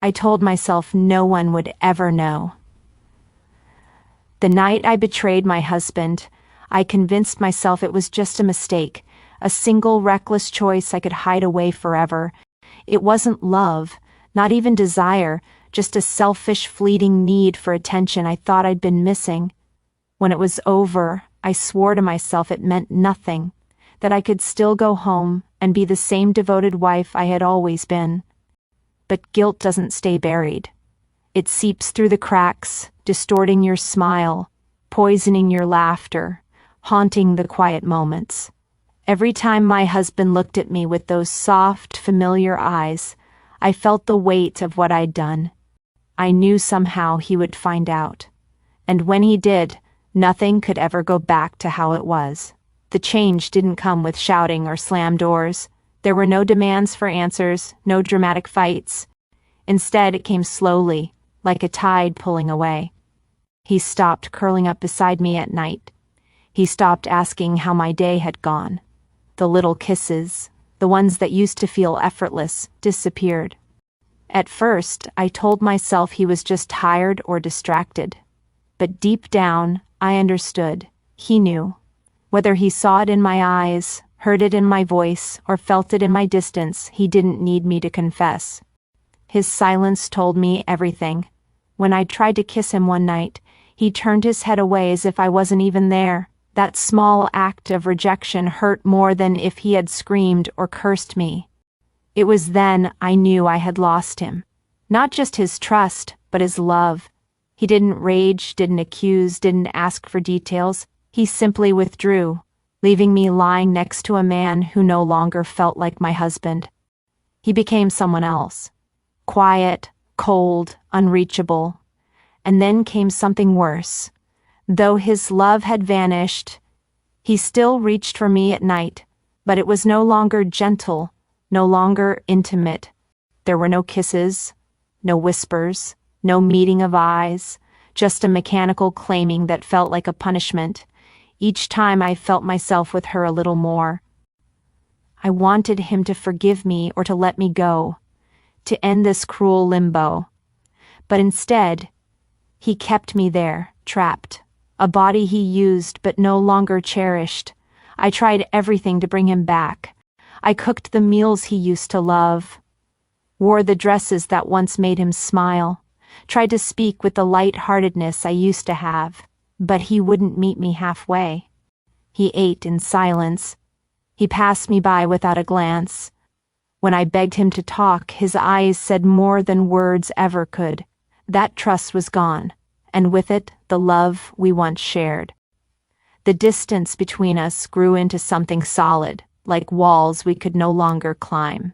I told myself no one would ever know. The night I betrayed my husband, I convinced myself it was just a mistake, a single reckless choice I could hide away forever. It wasn't love, not even desire, just a selfish, fleeting need for attention I thought I'd been missing. When it was over, I swore to myself it meant nothing, that I could still go home and be the same devoted wife I had always been. But guilt doesn't stay buried. It seeps through the cracks, distorting your smile, poisoning your laughter, haunting the quiet moments. Every time my husband looked at me with those soft, familiar eyes, I felt the weight of what I'd done. I knew somehow he would find out. And when he did, nothing could ever go back to how it was. The change didn't come with shouting or slammed doors. There were no demands for answers, no dramatic fights. Instead, it came slowly, like a tide pulling away. He stopped curling up beside me at night. He stopped asking how my day had gone. The little kisses, the ones that used to feel effortless, disappeared. At first, I told myself he was just tired or distracted. But deep down, I understood. He knew. Whether he saw it in my eyes, heard it in my voice, or felt it in my distance, he didn't need me to confess. His silence told me everything. When I tried to kiss him one night, he turned his head away as if I wasn't even there. That small act of rejection hurt more than if he had screamed or cursed me. It was then I knew I had lost him. Not just his trust, but his love. He didn't rage, didn't accuse, didn't ask for details. He simply withdrew, leaving me lying next to a man who no longer felt like my husband. He became someone else. Quiet, cold, unreachable. And then came something worse. Though his love had vanished, he still reached for me at night, but it was no longer gentle, no longer intimate. There were no kisses, no whispers, no meeting of eyes, just a mechanical claiming that felt like a punishment. Each time I felt myself with her a little more. I wanted him to forgive me or to let me go, to end this cruel limbo. But instead, he kept me there, trapped, a body he used but no longer cherished. I tried everything to bring him back. I cooked the meals he used to love, wore the dresses that once made him smile, tried to speak with the light-heartedness I used to have. But he wouldn't meet me halfway. He ate in silence. He passed me by without a glance. When I begged him to talk, his eyes said more than words ever could. That trust was gone, and with it, the love we once shared. The distance between us grew into something solid, like walls we could no longer climb.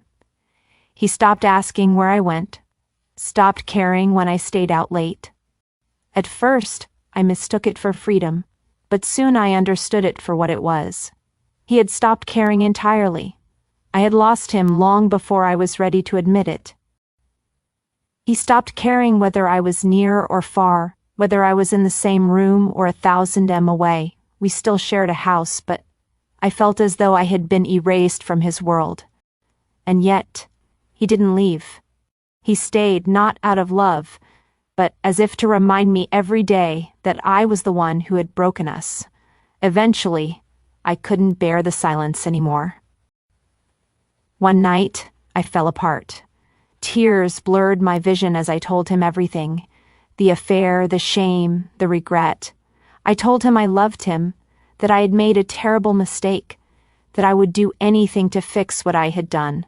He stopped asking where I went, stopped caring when I stayed out late. At first, I mistook it for freedom, but soon I understood it for what it was. He had stopped caring entirely. I had lost him long before I was ready to admit it. He stopped caring whether I was near or far, whether I was in the same room or 1,000 m away. We still shared a house, but I felt as though I had been erased from his world. And yet, he didn't leave. He stayed not out of love, but as if to remind me every day that I was the one who had broken us. Eventually, I couldn't bear the silence anymore. One night, I fell apart. Tears blurred my vision as I told him everything. The affair, the shame, the regret. I told him I loved him, that I had made a terrible mistake, that I would do anything to fix what I had done.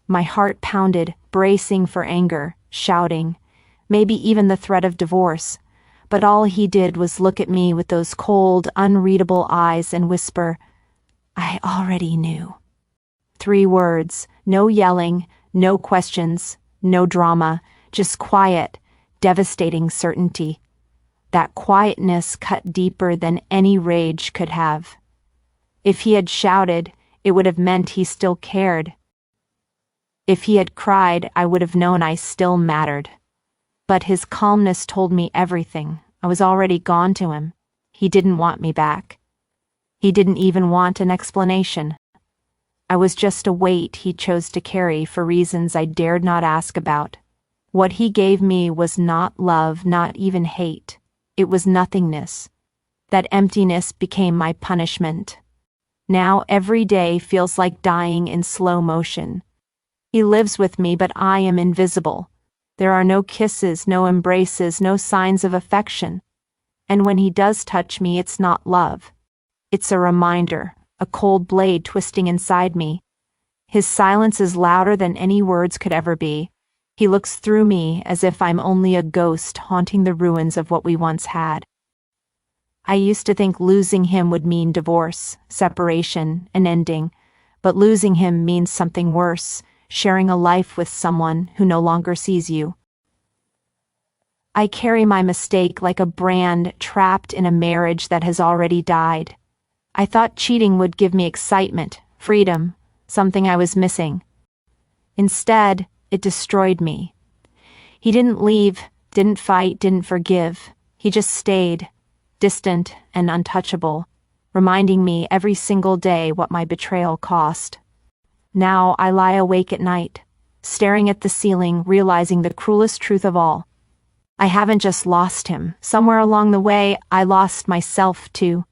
My heart pounded, bracing for anger, shouting, maybe even the threat of divorce, but all he did was look at me with those cold, unreadable eyes and whisper, "I already knew." 3 words, no yelling, no questions, no drama, just quiet, devastating certainty. That quietness cut deeper than any rage could have. If he had shouted, it would have meant he still cared. If he had cried, I would have known I still mattered. But his calmness told me everything. I was already gone to him. He didn't want me back. He didn't even want an explanation. I was just a weight he chose to carry for reasons I dared not ask about. What he gave me was not love, not even hate. It was nothingness. That emptiness became my punishment. Now every day feels like dying in slow motion. He lives with me, but I am invisible. There are no kisses, no embraces, no signs of affection. And when he does touch me, it's not love. It's a reminder, a cold blade twisting inside me. His silence is louder than any words could ever be. He looks through me as if I'm only a ghost haunting the ruins of what we once had. I used to think losing him would mean divorce, separation, an ending, but losing him means something worse, sharing a life with someone who no longer sees you. I carry my mistake like a brand trapped in a marriage that has already died. I thought cheating would give me excitement, freedom, something I was missing. Instead, it destroyed me. He didn't leave, didn't fight, didn't forgive. He just stayed, distant and untouchable, reminding me every single day what my betrayal cost. Now I lie awake at night, staring at the ceiling, realizing the cruelest truth of all. I haven't just lost him. Somewhere along the way, I lost myself too.